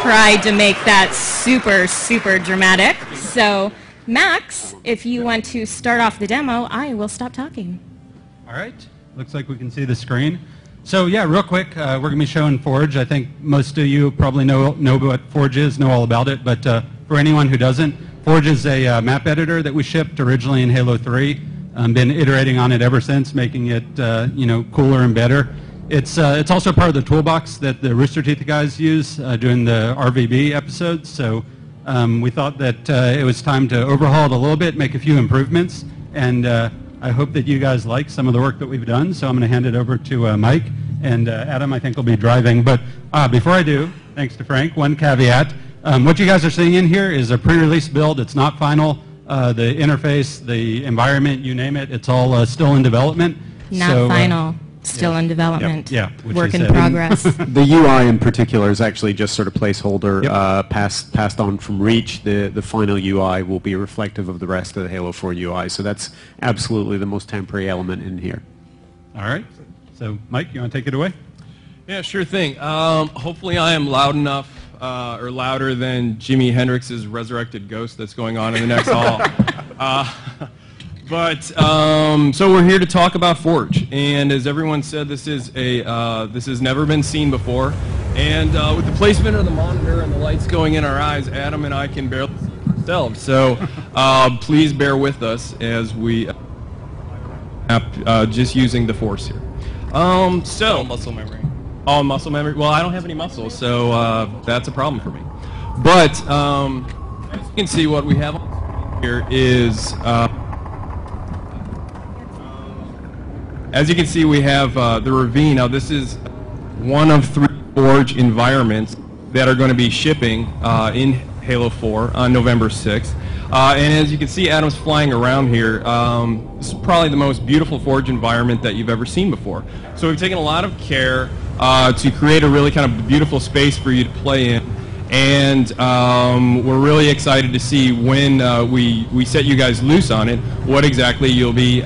tried to make that super, super dramatic. So, Max, if you want to start off the demo, I will stop talking. All right. Looks like we can see the screen. So yeah, real quick, we're going to be showing Forge. I think most of you probably know what Forge is, know all about it, but for anyone who doesn't, Forge is a map editor that we shipped originally in Halo 3. Been iterating on it ever since, making it cooler and better. It's also part of the toolbox that the Rooster Teeth guys use doing the RVB episodes. So we thought that it was time to overhaul it a little bit, make a few improvements, and I hope that you guys like some of the work that we've done. So I'm going to hand it over to Mike, and Adam I think will be driving. But before I do, thanks to Frank, one caveat. What you guys are seeing in here is a pre-release build. It's not final. The interface, the environment, you name it, it's all still in development. Not final. Still in development. Yeah, work in progress. The UI in particular is actually just sort of placeholder, passed on from Reach. The final UI will be reflective of the rest of the Halo 4 UI, so that's absolutely the most temporary element in here. All right. So, Mike, you want to take it away? Yeah, sure thing. Hopefully I am loud enough, or louder than Jimi Hendrix's resurrected ghost that's going on in the next hall. So we're here to talk about Forge, and as everyone said, this is this has never been seen before, and with the placement of the monitor and the lights going in our eyes, Adam and I can barely see ourselves. So please bear with us as we just using the Force here. All muscle memory. All muscle memory. Well, I don't have any muscles, so that's a problem for me. But as you can see, what we have on here is. As you can see, we have the Ravine. Now, this is one of 3 Forge environments that are going to be shipping in Halo 4 on November 6th. And as you can see, Adam's flying around here. This is probably the most beautiful Forge environment that you've ever seen before. So we've taken a lot of care to create a really kind of beautiful space for you to play in. And we're really excited to see when we set you guys loose on it, what exactly you'll be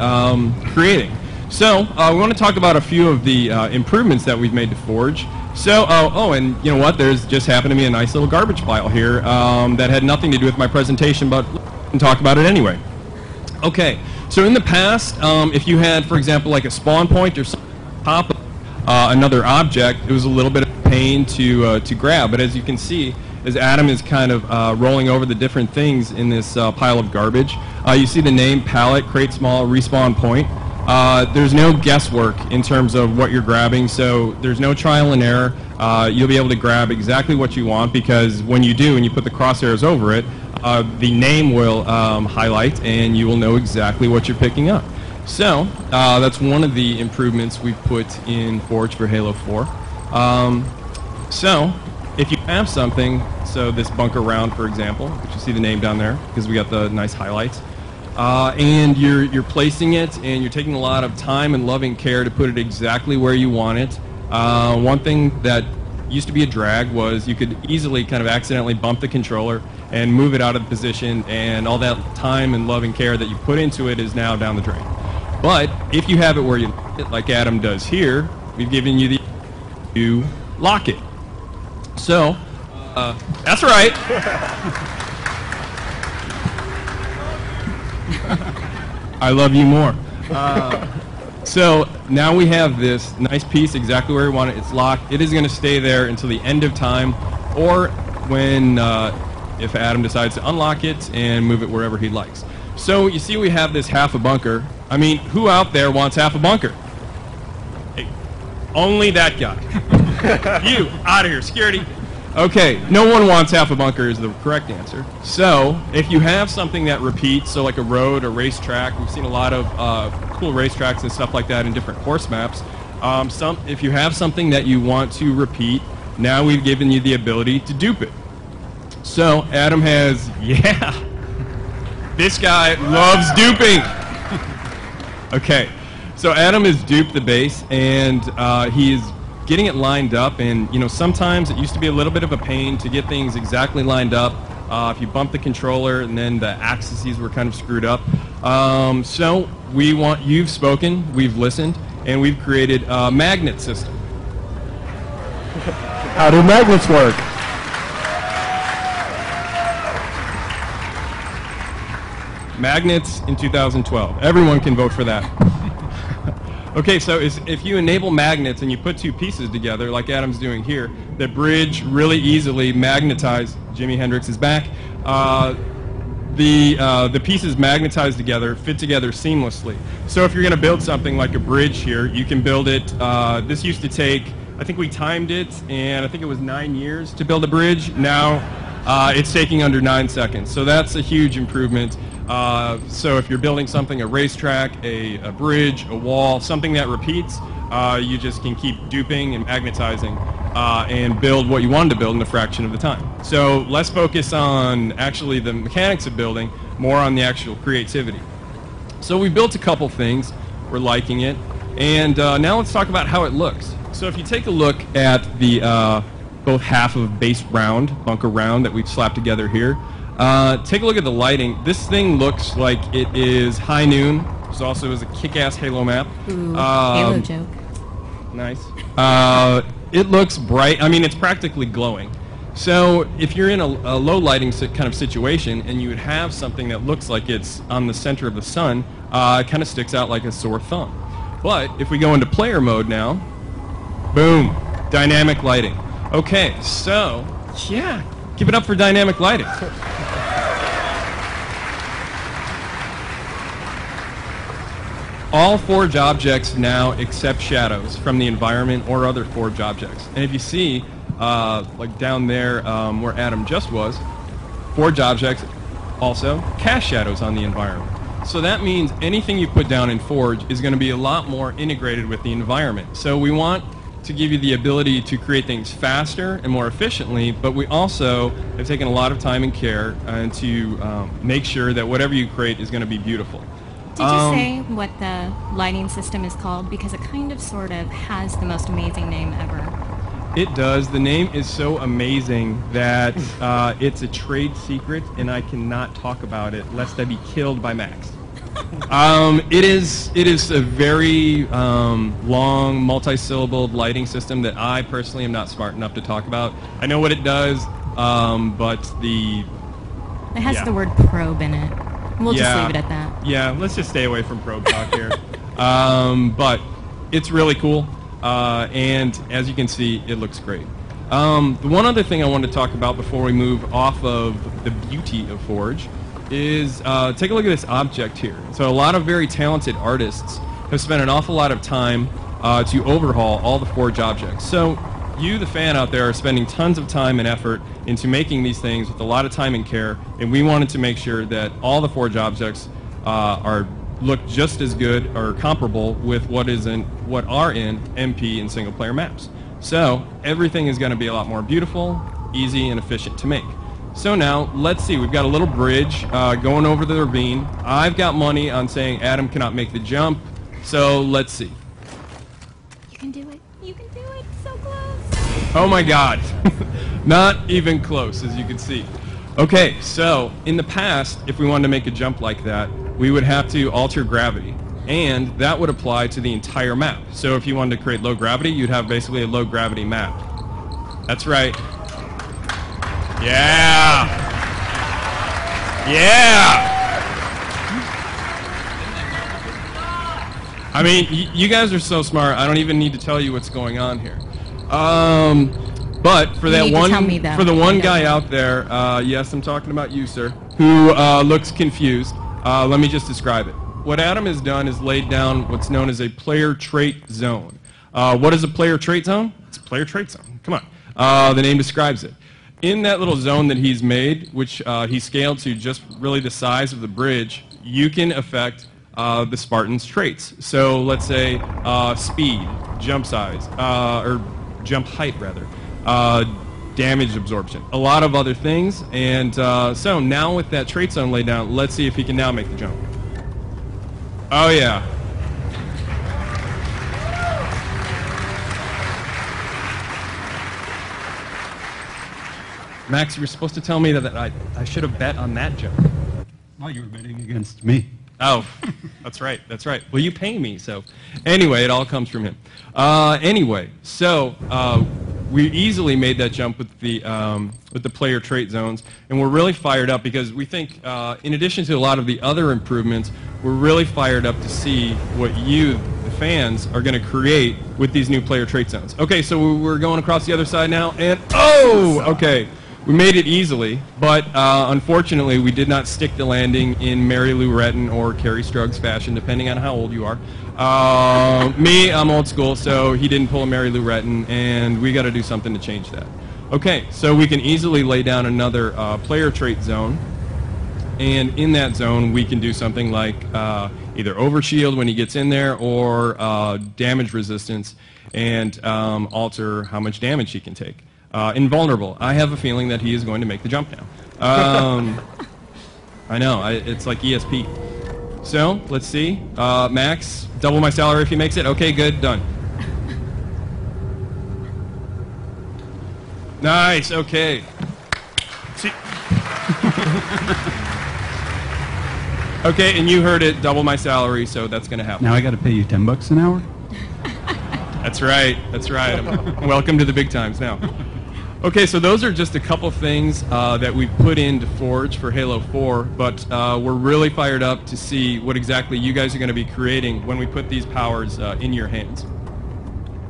creating. So we want to talk about a few of the improvements that we've made to Forge. So, and you know what? There's just happened to be a nice little garbage pile here that had nothing to do with my presentation, but we can talk about it anyway. Okay, so in the past, if you had, for example, like a spawn point or something on top of another object, it was a little bit of a pain to grab. But as you can see, as Adam is kind of rolling over the different things in this pile of garbage, you see the name palette, create small, respawn point. There's no guesswork in terms of what you're grabbing, so there's no trial and error. You'll be able to grab exactly what you want, because when you do and you put the crosshairs over it, the name will highlight and you will know exactly what you're picking up. So that's one of the improvements we've put in Forge for Halo 4. So if you have something, so this bunker round, for example, which you see the name down there because we got the nice highlights, and you're placing it, and you're taking a lot of time and loving care to put it exactly where you want it. One thing that used to be a drag was you could easily kind of accidentally bump the controller and move it out of the position, and all that time and loving care that you put into it is now down the drain. But if you have it where you like it, like Adam does here, we've given you the to lock it. So, that's right. I love you more. So now we have this nice piece exactly where we want it. It's locked. It is going to stay there until the end of time, or when if Adam decides to unlock it and move it wherever he likes. So you see we have this half a bunker. I mean, who out there wants half a bunker? Hey, only that guy. You, out of here, security. Okay, no one wants half a bunker is the correct answer. So, if you have something that repeats, so like a road or racetrack, we've seen a lot of cool racetracks and stuff like that in different course maps. If you have something that you want to repeat, now we've given you the ability to dupe it. So, Adam has, this guy loves duping. Okay, so Adam has duped the base, and he is getting it lined up, and sometimes it used to be a little bit of a pain to get things exactly lined up if you bump the controller and then the axes were kind of screwed up. So you've spoken, we've listened, and we've created a magnet system. How do magnets work? Magnets in 2012. Everyone can vote for that. Okay, so if you enable magnets and you put two pieces together, like Adam's doing here, that bridge really easily magnetize. Jimi Hendrix is back. The pieces magnetize together, fit together seamlessly. So if you're going to build something like a bridge here, you can build it. This used to take, I think we timed it, and I think it was 9 years to build a bridge. Now it's taking under 9 seconds. So that's a huge improvement. So if you're building something, a racetrack, a bridge, a wall, something that repeats, you just can keep duping and magnetizing and build what you wanted to build in a fraction of the time. So less focus on actually the mechanics of building, more on the actual creativity. So we built a couple things. We're liking it. And now let's talk about how it looks. So if you take a look at the both half of base round, bunker round that we've slapped together here, take a look at the lighting. This thing looks like it is high noon. This also is a kick-ass Halo map. Ooh, Halo joke. Nice. It looks bright. I mean, it's practically glowing. So if you're in a low lighting kind of situation and you would have something that looks like it's on the center of the sun, it kind of sticks out like a sore thumb. But if we go into player mode now, boom, dynamic lighting. Okay, so, yeah, give it up for dynamic lighting. All Forge objects now accept shadows from the environment or other Forge objects. And if you see, like down there where Adam just was, Forge objects also cast shadows on the environment. So that means anything you put down in Forge is going to be a lot more integrated with the environment. So we want to give you the ability to create things faster and more efficiently, but we also have taken a lot of time and care to make sure that whatever you create is going to be beautiful. Did you say what the lighting system is called? Because it kind of sort of has the most amazing name ever. It does. The name is so amazing that it's a trade secret, and I cannot talk about it lest I be killed by Max. It is a very long, multi-syllabled lighting system that I personally am not smart enough to talk about. I know what it does, but the... It has the word probe in it. We'll just leave it at that. Yeah, let's just stay away from probe talk here. But it's really cool, and as you can see, it looks great. The one other thing I wanted to talk about before we move off of the beauty of Forge is take a look at this object here. So a lot of very talented artists have spent an awful lot of time to overhaul all the Forge objects. So you, the fan out there, are spending tons of time and effort into making these things with a lot of time and care, and we wanted to make sure that all the Forge objects look just as good or comparable with what are in MP and single player maps. So everything is going to be a lot more beautiful, easy, and efficient to make. So now, let's see, we've got a little bridge going over the ravine. I've got money on saying Adam cannot make the jump, so let's see. You can do it. You can do it. So close. Oh my god. Not even close, as you can see. Okay, so in the past, if we wanted to make a jump like that, we would have to alter gravity, and that would apply to the entire map. So if you wanted to create low gravity, you'd have basically a low gravity map. That's right. Yeah! Yeah! I mean, you guys are so smart, I don't even need to tell you what's going on here. But for that one guy out there, yes, I'm talking about you, sir, who looks confused, let me just describe it. What Adam has done is laid down what's known as a player trait zone. What is a player trait zone? It's a player trait zone. Come on. The name describes it. In that little zone that he's made, which he scaled to just really the size of the bridge, you can affect the Spartan's traits. So let's say speed, jump size, or jump height rather, damage absorption, a lot of other things. And so now with that trait zone laid down, let's see if he can now make the jump. Oh yeah. Max, you were supposed to tell me that I should have bet on that jump. Well, you were betting against me. Oh, that's right, that's right. Well, you pay me, so. Anyway, it all comes from him. Anyway, so we easily made that jump with the player trait zones, and we're really fired up because we think, in addition to a lot of the other improvements, we're really fired up to see what you, the fans, are going to create with these new player trait zones. Okay, so we're going across the other side now, and okay. We made it easily, but unfortunately we did not stick the landing in Mary Lou Retton or Carrie Strug's fashion, depending on how old you are. Me, I'm old school, so he didn't pull a Mary Lou Retton, and we got to do something to change that. Okay, so we can easily lay down another player trait zone, and in that zone we can do something like either overshield when he gets in there or damage resistance and alter how much damage he can take. Invulnerable. I have a feeling that he is going to make the jump now. I know, it's like ESP. So, let's see. Max, double my salary if he makes it. Okay, good, done. Nice, okay. Okay, and you heard it, double my salary, so that's going to happen. Now I got to pay you $10 an hour? That's right. Welcome to the big times now. Okay, so those are just a couple things that we've put into Forge for Halo 4, but we're really fired up to see what exactly you guys are going to be creating when we put these powers in your hands.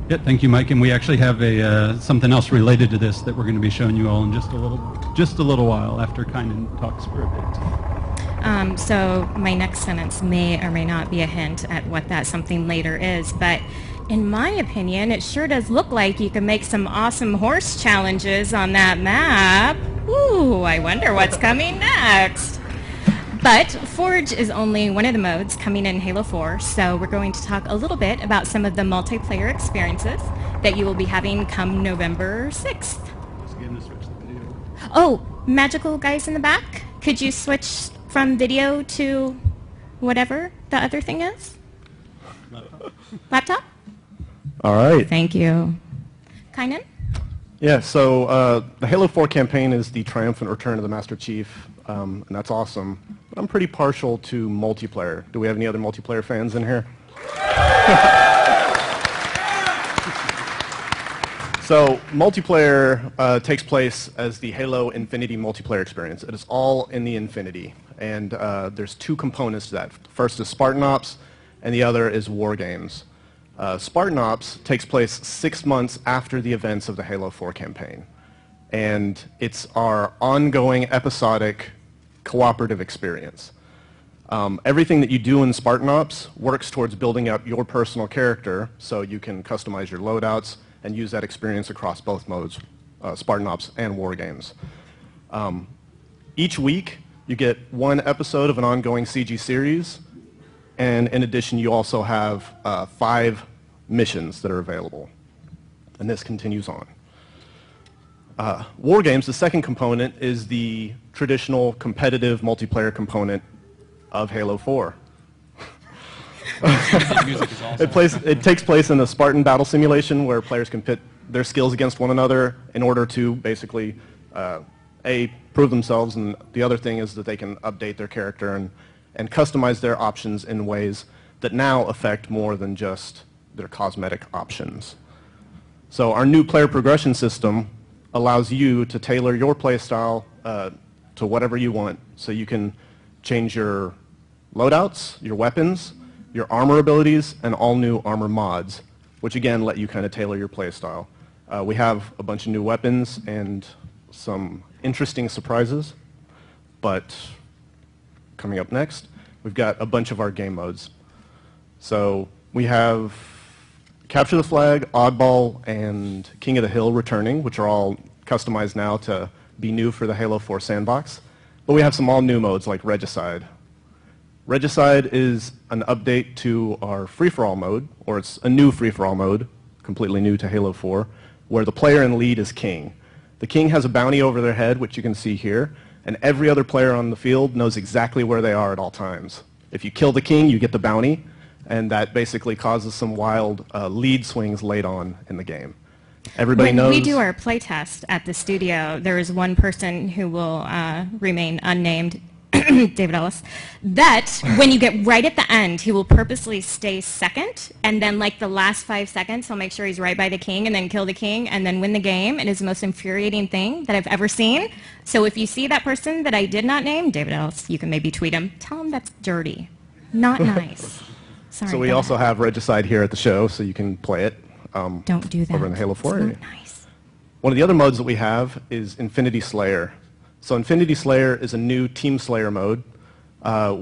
Yeah, thank you, Mike. And we actually have something else related to this that we're going to be showing you all in just a little while after Kynan talks for a bit. So my next sentence may or may not be a hint at what that something later is, but in my opinion, it sure does look like you can make some awesome horse challenges on that map. Ooh, I wonder what's coming next. But Forge is only one of the modes coming in Halo 4, so we're going to talk a little bit about some of the multiplayer experiences that you will be having come November 6th. Oh, magical guys in the back, could you switch from video to whatever the other thing is? Laptop? All right. Thank you. Kynan? Yeah, so the Halo 4 campaign is the triumphant return of the Master Chief, and that's awesome. But I'm pretty partial to multiplayer. Do we have any other multiplayer fans in here? So multiplayer takes place as the Halo Infinity multiplayer experience. It is all in the Infinity, and there's two components to that. First is Spartan Ops, and the other is War Games. Spartan Ops takes place 6 months after the events of the Halo 4 campaign. And it's our ongoing episodic cooperative experience. Everything that you do in Spartan Ops works towards building up your personal character so you can customize your loadouts and use that experience across both modes, Spartan Ops and War Games. Each week you get one episode of an ongoing CG series, and in addition you also have 5 missions that are available, and this continues on. War Games, the second component, is the traditional competitive multiplayer component of Halo 4. It takes place in a Spartan battle simulation where players can pit their skills against one another in order to basically prove themselves, and the other thing is that they can update their character and customize their options in ways that now affect more than just their cosmetic options. So our new player progression system allows you to tailor your playstyle to whatever you want. So you can change your loadouts, your weapons, your armor abilities, and all new armor mods, which again let you kind of tailor your playstyle. We have a bunch of new weapons and some interesting surprises, but coming up next, we've got a bunch of our game modes. So we have Capture the Flag, Oddball, and King of the Hill returning, which are all customized now to be new for the Halo 4 sandbox. But we have some all-new modes like Regicide. Regicide is an update to our free-for-all mode, or it's a new free-for-all mode, completely new to Halo 4, where the player in lead is King. The King has a bounty over their head, which you can see here, and every other player on the field knows exactly where they are at all times. If you kill the King, you get the bounty, and that basically causes some wild lead swings late on in the game. Everybody knows. When we do our playtest at the studio, there is one person who will remain unnamed David Ellis, that when you get right at the end, he will purposely stay second, and then like the last 5 seconds, he'll make sure he's right by the king, and then kill the king, and then win the game. It is the most infuriating thing that I've ever seen. So if you see that person that I did not name, David Ellis, you can maybe tweet him. Tell him that's dirty. Not nice. Sorry. So we also have Regicide here at the show, so you can play it. Don't do that. Over in the Halo 4 area. It's not nice. One of the other modes that we have is Infinity Slayer. So Infinity Slayer is a new Team Slayer mode,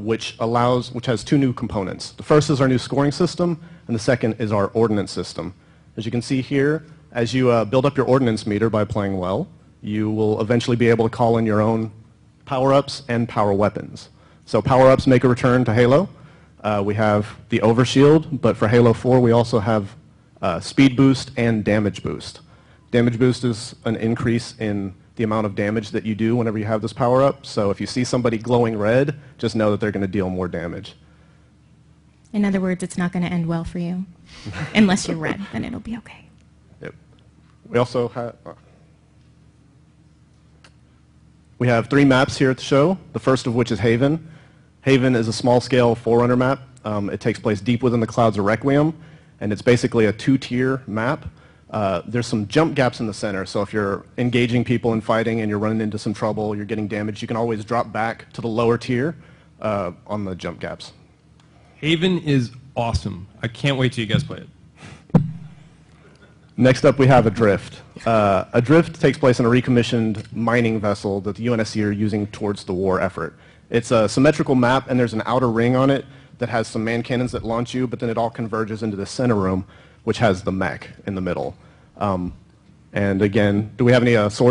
which has 2 new components. The first is our new scoring system, and the second is our ordnance system. As you can see here, as you build up your ordnance meter by playing well, you will eventually be able to call in your own power-ups and power weapons. So power-ups make a return to Halo. We have the Overshield, but for Halo 4 we also have speed boost and damage boost. Damage boost is an increase in the amount of damage that you do whenever you have this power up. So if you see somebody glowing red, just know that they're going to deal more damage. In other words, it's not going to end well for you. Unless you're red, then it'll be okay. Yep. We also have 3 maps here at the show, the first of which is Haven. Haven is a small-scale Forerunner map. It takes place deep within the clouds of Requiem, and it's basically a 2-tier map. There's some jump gaps in the center, so if you're engaging people and fighting and you're running into some trouble, you're getting damaged, you can always drop back to the lower tier on the jump gaps. Haven is awesome. I can't wait till you guys play it. Next up, we have Adrift. Adrift takes place in a recommissioned mining vessel that the UNSC are using towards the war effort. It's a symmetrical map, and there's an outer ring on it that has some man cannons that launch you, but then it all converges into the center room, which has the mech in the middle. And again, do we have any sword